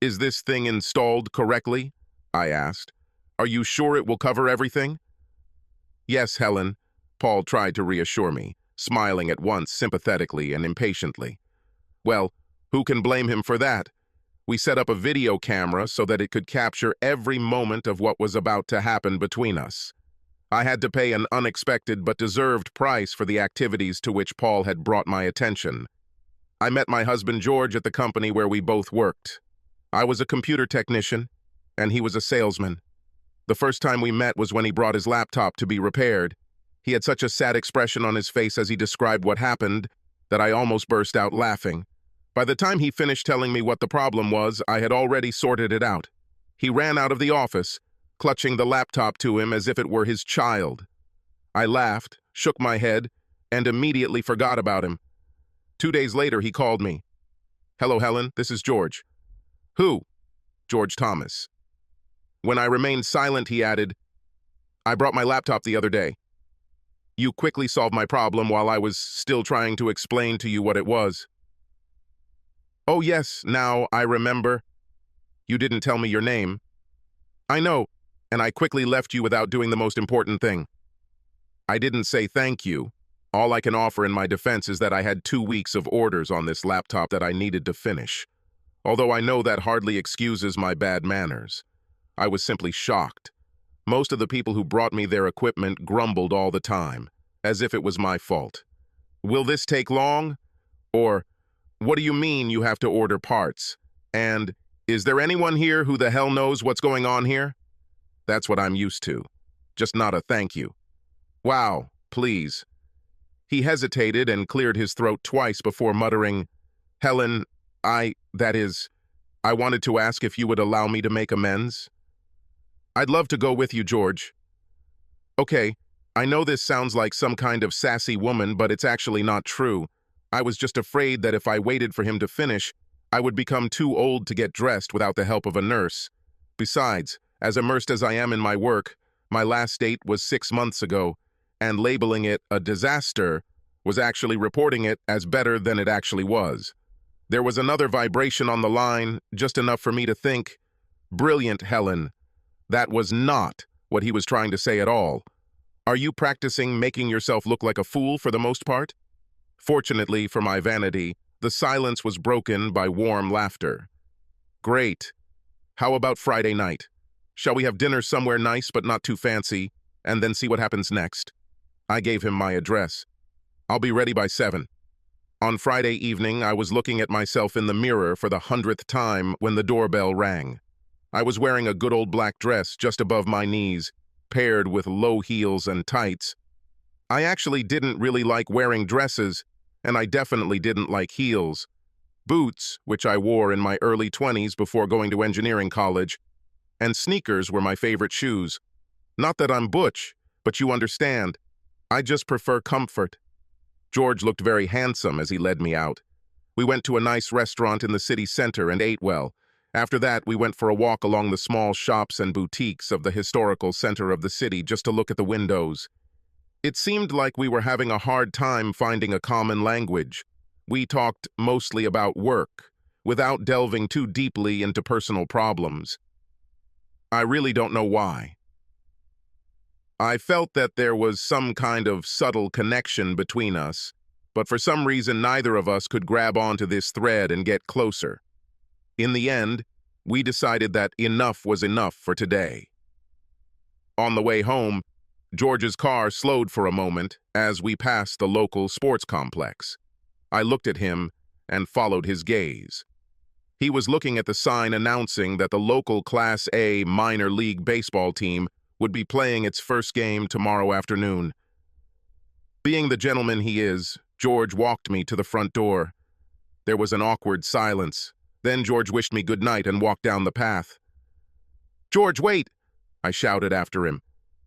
Is this thing installed correctly? I asked. Are you sure it will cover everything? Yes, Helen, Paul tried to reassure me, smiling at once sympathetically and impatiently. Well, who can blame him for that? We set up a video camera so that it could capture every moment of what was about to happen between us. I had to pay an unexpected but deserved price for the activities to which Paul had brought my attention. I met my husband George at the company where we both worked. I was a computer technician, and he was a salesman. The first time we met was when he brought his laptop to be repaired. He had such a sad expression on his face as he described what happened that I almost burst out laughing. By the time he finished telling me what the problem was, I had already sorted it out. He ran out of the office, clutching the laptop to him as if it were his child. I laughed, shook my head, and immediately forgot about him. 2 days later, he called me. Hello, Helen, this is George. Who? George Thomas. When I remained silent, he added, I brought my laptop the other day. You quickly solved my problem while I was still trying to explain to you what it was. Oh yes, now I remember. You didn't tell me your name. I know, and I quickly left you without doing the most important thing. I didn't say thank you. All I can offer in my defense is that I had 2 weeks of orders on this laptop that I needed to finish. Although I know that hardly excuses my bad manners. I was simply shocked. Most of the people who brought me their equipment grumbled all the time, as if it was my fault. Will this take long? Or, what do you mean you have to order parts? And, is there anyone here who the hell knows what's going on here? That's what I'm used to. Just not a thank you. Wow, please. He hesitated and cleared his throat twice before muttering, Helen, I wanted to ask if you would allow me to make amends. I'd love to go with you, George. Okay, I know this sounds like some kind of sassy woman, but it's actually not true. I was just afraid that if I waited for him to finish, I would become too old to get dressed without the help of a nurse. Besides, as immersed as I am in my work, my last date was 6 months ago, and labeling it a disaster was actually reporting it as better than it actually was. There was another vibration on the line, just enough for me to think, brilliant, Helen. That was not what he was trying to say at all. Are you practicing making yourself look like a fool for the most part? Fortunately for my vanity, the silence was broken by warm laughter. Great. How about Friday night? Shall we have dinner somewhere nice but not too fancy, and then see what happens next? I gave him my address. I'll be ready by 7. On Friday evening, I was looking at myself in the mirror for the 100th time when the doorbell rang. I was wearing a good old black dress just above my knees, paired with low heels and tights. I actually didn't really like wearing dresses, and I definitely didn't like heels. Boots, which I wore in my early 20s before going to engineering college, and sneakers were my favorite shoes. Not that I'm butch, but you understand. I just prefer comfort. George looked very handsome as he led me out. We went to a nice restaurant in the city center and ate well. After that, we went for a walk along the small shops and boutiques of the historical center of the city just to look at the windows. It seemed like we were having a hard time finding a common language. We talked mostly about work, without delving too deeply into personal problems. I really don't know why. I felt that there was some kind of subtle connection between us, but for some reason neither of us could grab onto this thread and get closer. In the end, we decided that enough was enough for today. On the way home, George's car slowed for a moment as we passed the local sports complex. I looked at him and followed his gaze. He was looking at the sign announcing that the local Class A minor league baseball team would be playing its first game tomorrow afternoon. Being the gentleman he is, George walked me to the front door. There was an awkward silence. Then George wished me good night and walked down the path. "George, wait!" I shouted after him.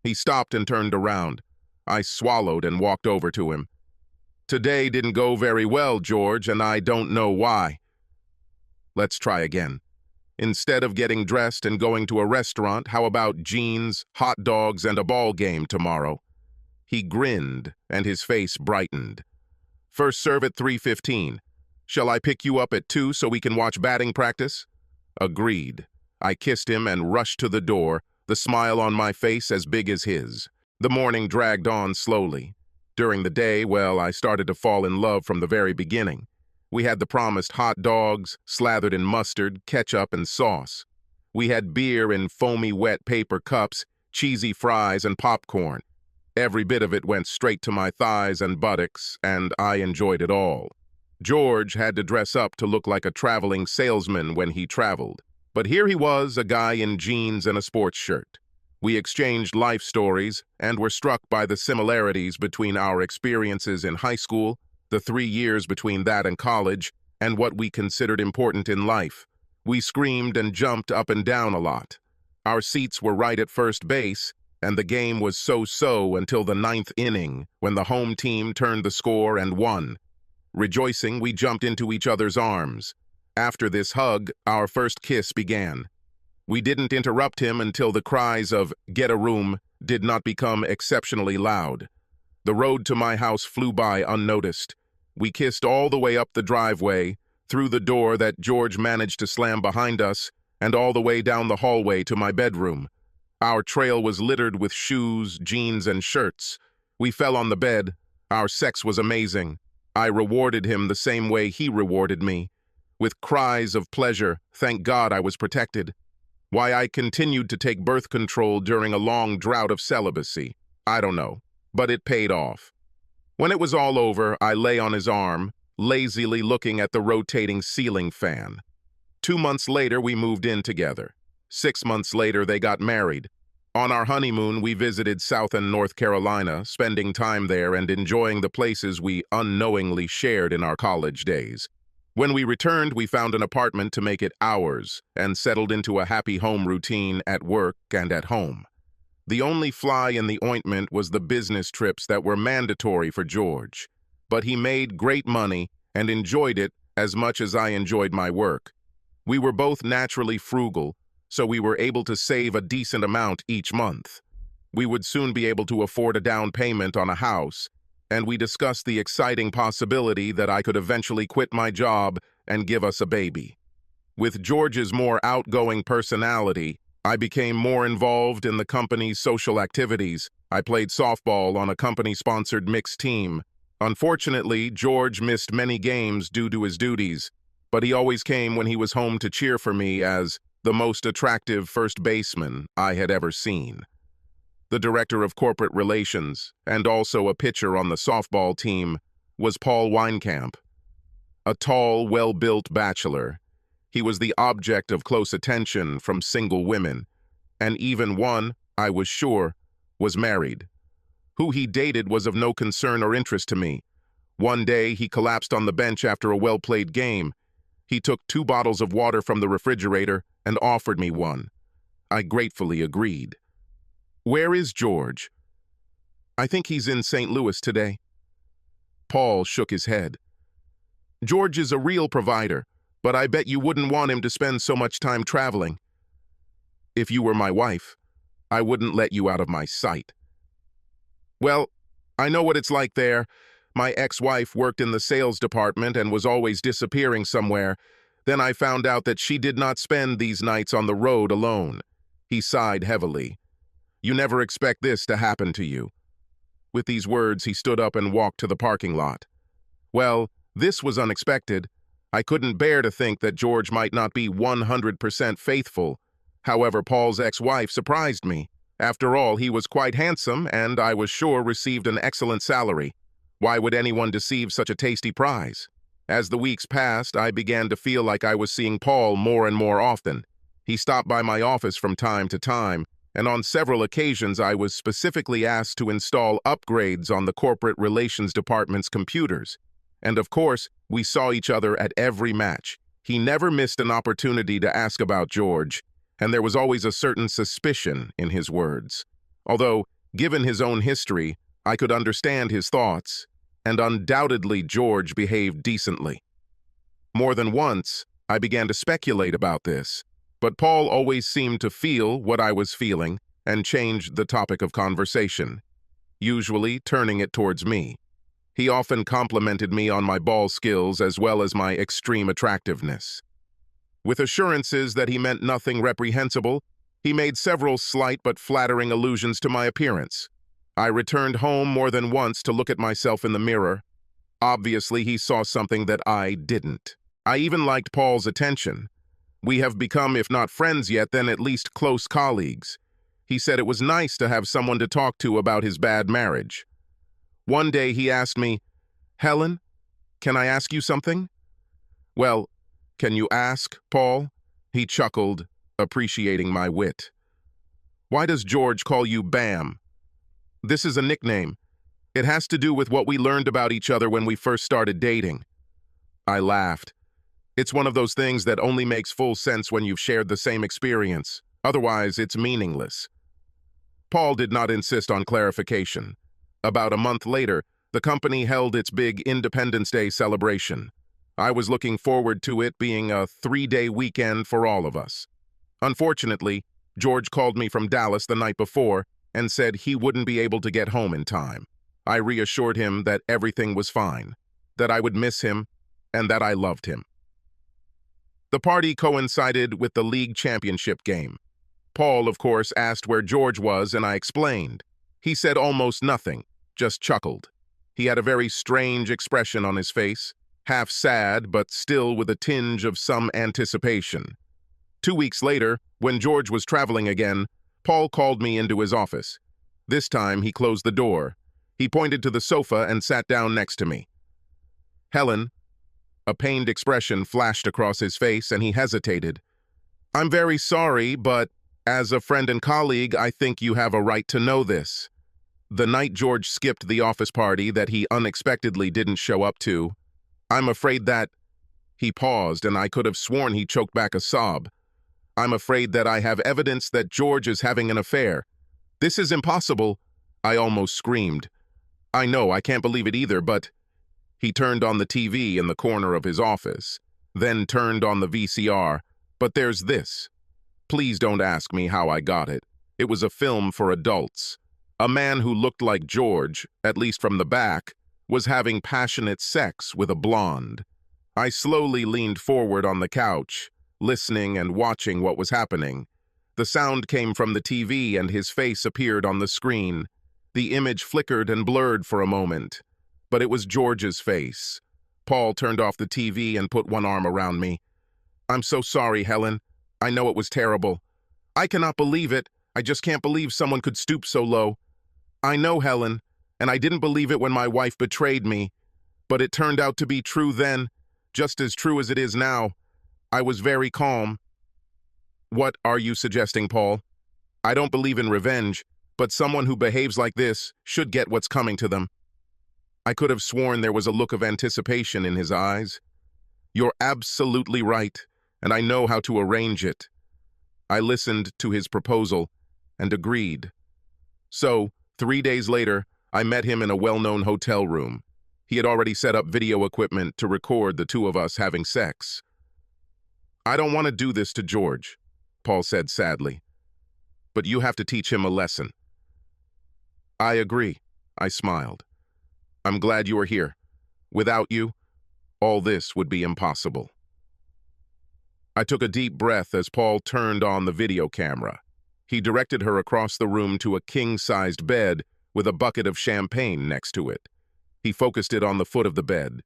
He stopped and turned around. I swallowed and walked over to him. "Today didn't go very well, George, and I don't know why." "Let's try again. Instead of getting dressed and going to a restaurant, how about jeans, hot dogs, and a ball game tomorrow?" He grinned, and his face brightened. "First serve at 3:15. Shall I pick you up at 2 so we can watch batting practice?" Agreed. I kissed him and rushed to the door, the smile on my face as big as his. The morning dragged on slowly. During the day, well, I started to fall in love from the very beginning. We had the promised hot dogs, slathered in mustard, ketchup, and sauce. We had beer in foamy wet paper cups, cheesy fries, and popcorn. Every bit of it went straight to my thighs and buttocks, and I enjoyed it all. George had to dress up to look like a traveling salesman when he traveled. But here he was, a guy in jeans and a sports shirt. We exchanged life stories and were struck by the similarities between our experiences in high school, the 3 years between that and college, and what we considered important in life. We screamed and jumped up and down a lot. Our seats were right at first base, and the game was so-so until the 9th inning, when the home team turned the score and won. Rejoicing, we jumped into each other's arms. After this hug, our first kiss began. We didn't interrupt him until the cries of "get a room" did not become exceptionally loud. The road to my house flew by unnoticed. We kissed all the way up the driveway, through the door that George managed to slam behind us, and all the way down the hallway to my bedroom. Our trail was littered with shoes, jeans, and shirts. We fell on the bed. Our sex was amazing. I rewarded him the same way he rewarded me. With cries of pleasure, thank God I was protected. Why I continued to take birth control during a long drought of celibacy, I don't know, but it paid off. When it was all over, I lay on his arm, lazily looking at the rotating ceiling fan. 2 months later, we moved in together. 6 months later, they got married. On our honeymoon, we visited South and North Carolina, spending time there and enjoying the places we unknowingly shared in our college days. When we returned, we found an apartment to make it ours and settled into a happy home routine at work and at home. The only fly in the ointment was the business trips that were mandatory for George. But he made great money and enjoyed it as much as I enjoyed my work. We were both naturally frugal, so we were able to save a decent amount each month. We would soon be able to afford a down payment on a house, and we discussed the exciting possibility that I could eventually quit my job and give us a baby. With George's more outgoing personality, I became more involved in the company's social activities. I played softball on a company-sponsored mixed team. Unfortunately, George missed many games due to his duties, but he always came when he was home to cheer for me as the most attractive first baseman I had ever seen. The director of corporate relations, and also a pitcher on the softball team, was Paul Weinkamp. A tall, well-built bachelor, he was the object of close attention from single women, and even one, I was sure, was married. Who he dated was of no concern or interest to me. One day, he collapsed on the bench after a well-played game. He took 2 bottles of water from the refrigerator and offered me one. I gratefully agreed. "Where is George?" "I think he's in St. Louis today." Paul shook his head. "George is a real provider, but I bet you wouldn't want him to spend so much time traveling. If you were my wife, I wouldn't let you out of my sight." "Well, I know what it's like there. My ex-wife worked in the sales department and was always disappearing somewhere. Then I found out that she did not spend these nights on the road alone." He sighed heavily. "You never expect this to happen to you." With these words, he stood up and walked to the parking lot. Well, this was unexpected. I couldn't bear to think that George might not be 100% faithful. However, Paul's ex-wife surprised me. After all, he was quite handsome and, I was sure, received an excellent salary. Why would anyone deceive such a tasty prize? As the weeks passed, I began to feel like I was seeing Paul more and more often. He stopped by my office from time to time, and on several occasions I was specifically asked to install upgrades on the corporate relations department's computers. And of course, we saw each other at every match. He never missed an opportunity to ask about George, and there was always a certain suspicion in his words. Although, given his own history, I could understand his thoughts, and undoubtedly George behaved decently. More than once, I began to speculate about this, but Paul always seemed to feel what I was feeling and changed the topic of conversation, usually turning it towards me. He often complimented me on my ball skills as well as my extreme attractiveness. With assurances that he meant nothing reprehensible, he made several slight but flattering allusions to my appearance. I returned home more than once to look at myself in the mirror. Obviously, he saw something that I didn't. I even liked Paul's attention. We have become, if not friends yet, then at least close colleagues. He said it was nice to have someone to talk to about his bad marriage. One day he asked me, "Helen, can I ask you something?" "Well, can you ask, Paul?" He chuckled, appreciating my wit. "Why does George call you Bam?" "This is a nickname. It has to do with what we learned about each other when we first started dating." I laughed. It's one of those things that only makes full sense when you've shared the same experience. Otherwise, it's meaningless. Paul did not insist on clarification. About a month later, the company held its big Independence Day celebration. I was looking forward to it being a 3-day weekend for all of us. Unfortunately, George called me from Dallas the night before and said he wouldn't be able to get home in time. I reassured him that everything was fine, that I would miss him, and that I loved him. The party coincided with the league championship game. Paul, of course, asked where George was, and I explained. He said almost nothing, just chuckled. He had a very strange expression on his face, half sad, but still with a tinge of some anticipation. 2 weeks later, when George was traveling again, Paul called me into his office. This time, he closed the door. He pointed to the sofa and sat down next to me. "Helen," a pained expression flashed across his face, and he hesitated. "I'm very sorry, but as a friend and colleague, I think you have a right to know this. The night George skipped the office party that he unexpectedly didn't show up to, I'm afraid that—" He paused, and I could have sworn he choked back a sob. "I'm afraid that I have evidence that George is having an affair. This is impossible," I almost screamed. "I know, I can't believe it either, but—" He turned on the TV in the corner of his office, then turned on the VCR. "But there's this. Please don't ask me how I got it. It was a film for adults. A man who looked like George, at least from the back, was having passionate sex with a blonde." I slowly leaned forward on the couch, listening and watching what was happening. The sound came from the TV and his face appeared on the screen. The image flickered and blurred for a moment, but it was George's face. Paul turned off the TV and put one arm around me. "I'm so sorry, Helen. I know it was terrible. I cannot believe it. I just can't believe someone could stoop so low. I know, Helen, and I didn't believe it when my wife betrayed me, but it turned out to be true then, just as true as it is now. I was very calm." "What are you suggesting, Paul?" "I don't believe in revenge, but someone who behaves like this should get what's coming to them." I could have sworn there was a look of anticipation in his eyes. "You're absolutely right, and I know how to arrange it." I listened to his proposal and agreed. So, 3 days later, I met him in a well-known hotel room. He had already set up video equipment to record the two of us having sex. "I don't want to do this to George," Paul said sadly, "but you have to teach him a lesson." "I agree," I smiled. "I'm glad you are here. Without you, all this would be impossible." I took a deep breath as Paul turned on the video camera. He directed her across the room to a king-sized bed with a bucket of champagne next to it. He focused it on the foot of the bed.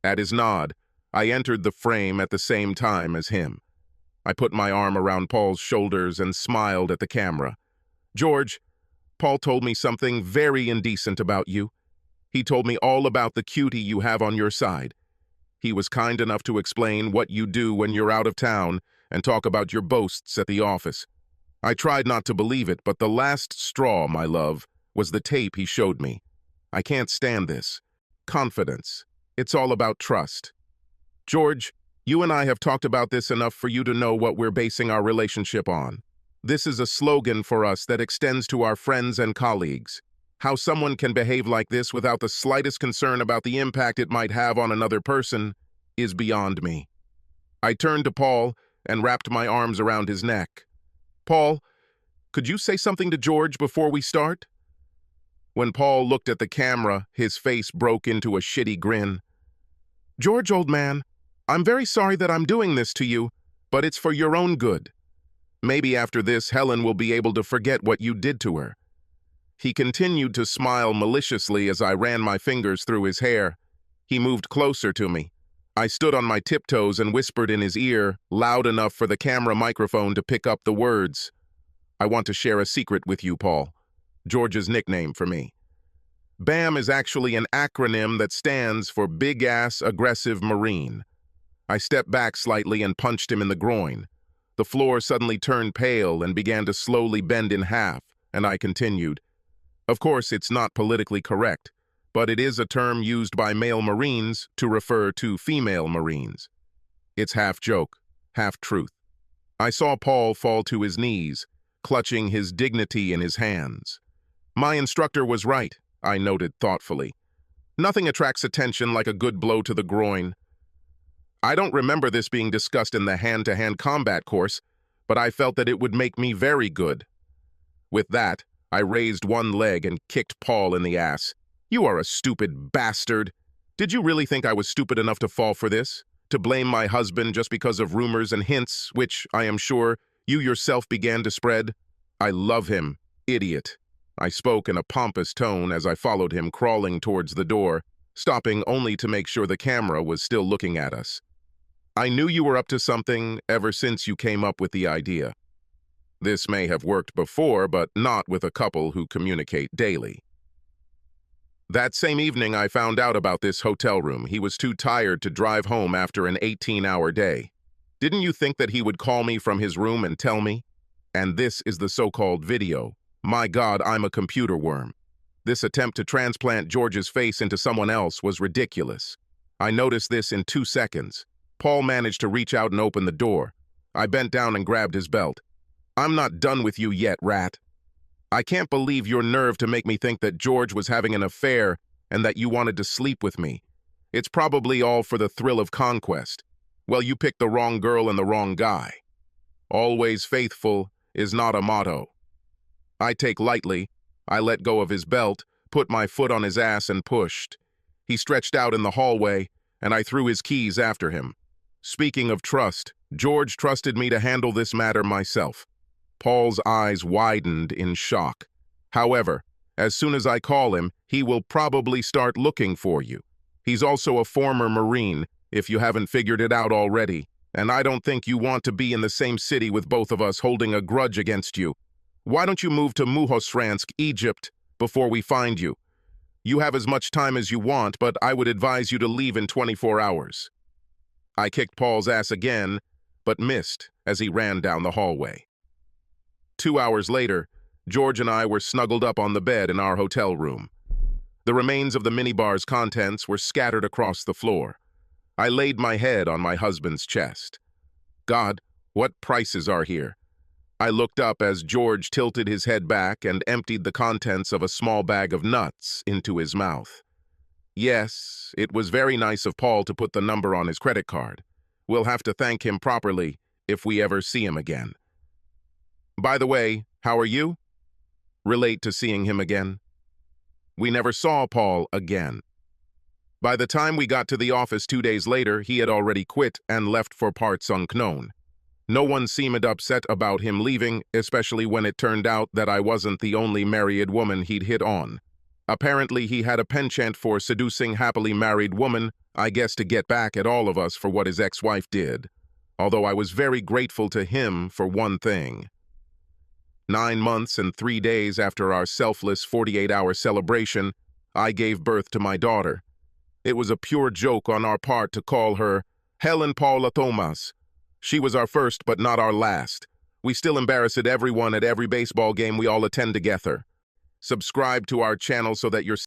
At his nod, I entered the frame at the same time as him. I put my arm around Paul's shoulders and smiled at the camera. "George, Paul told me something very indecent about you. He told me all about the cutie you have on your side. He was kind enough to explain what you do when you're out of town and talk about your boasts at the office. I tried not to believe it, but the last straw, my love, was the tape he showed me. I can't stand this. Confidence. It's all about trust. George, you and I have talked about this enough for you to know what we're basing our relationship on. This is a slogan for us that extends to our friends and colleagues. How someone can behave like this without the slightest concern about the impact it might have on another person is beyond me." I turned to Paul and wrapped my arms around his neck. "Paul, could you say something to George before we start?" When Paul looked at the camera, his face broke into a shitty grin. "George, old man, I'm very sorry that I'm doing this to you, but it's for your own good. Maybe after this, Helen will be able to forget what you did to her." He continued to smile maliciously as I ran my fingers through his hair. He moved closer to me. I stood on my tiptoes and whispered in his ear, loud enough for the camera microphone to pick up the words. "I want to share a secret with you, Paul." George's nickname for me. BAM is actually an acronym that stands for Big Ass Aggressive Marine. I stepped back slightly and punched him in the groin. The floor suddenly turned pale and began to slowly bend in half, and I continued. "Of course, it's not politically correct, but it is a term used by male Marines to refer to female Marines. It's half joke, half truth." I saw Paul fall to his knees, clutching his dignity in his hands. "My instructor was right," I noted thoughtfully. "Nothing attracts attention like a good blow to the groin." I don't remember this being discussed in the hand-to-hand combat course, but I felt that it would make me very good. With that, I raised one leg and kicked Paul in the ass. "You are a stupid bastard. Did you really think I was stupid enough to fall for this? To blame my husband just because of rumors and hints, which, I am sure, you yourself began to spread? I love him, idiot." I spoke in a pompous tone as I followed him crawling towards the door, stopping only to make sure the camera was still looking at us. "I knew you were up to something ever since you came up with the idea. This may have worked before, but not with a couple who communicate daily." That same evening, I found out about this hotel room. He was too tired to drive home after an 18-hour day. Didn't you think that he would call me from his room and tell me? And this is the so-called video. My God, I'm a computer worm. This attempt to transplant George's face into someone else was ridiculous. I noticed this in 2 seconds. Paul managed to reach out and open the door. I bent down and grabbed his belt. "I'm not done with you yet, rat. I can't believe your nerve to make me think that George was having an affair and that you wanted to sleep with me. It's probably all for the thrill of conquest. Well, you picked the wrong girl and the wrong guy. Always faithful is not a motto." I take lightly. I let go of his belt, put my foot on his ass and pushed. He stretched out in the hallway, and I threw his keys after him. Speaking of trust, George trusted me to handle this matter myself. Paul's eyes widened in shock. "However, as soon as I call him, he will probably start looking for you. He's also a former Marine, if you haven't figured it out already, and I don't think you want to be in the same city with both of us holding a grudge against you. Why don't you move to Muhosransk, Egypt, before we find you? You have as much time as you want, but I would advise you to leave in 24 hours. I kicked Paul's ass again, but missed as he ran down the hallway. 2 hours later, George and I were snuggled up on the bed in our hotel room. The remains of the minibar's contents were scattered across the floor. I laid my head on my husband's chest. God, what prices are here? I looked up as George tilted his head back and emptied the contents of a small bag of nuts into his mouth. Yes, it was very nice of Paul to put the number on his credit card. We'll have to thank him properly if we ever see him again. By the way, how are you? Relate to seeing him again. We never saw Paul again. By the time we got to the office 2 days later, he had already quit and left for parts unknown. No one seemed upset about him leaving, especially when it turned out that I wasn't the only married woman he'd hit on. Apparently, he had a penchant for seducing happily married women, I guess to get back at all of us for what his ex-wife did. Although I was very grateful to him for one thing. 9 months and 3 days after our selfless 48-hour celebration, I gave birth to my daughter. It was a pure joke on our part to call her Helen Paula Thomas. She was our first, but not our last. We still embarrass everyone at every baseball game we all attend together. Subscribe to our channel so that you're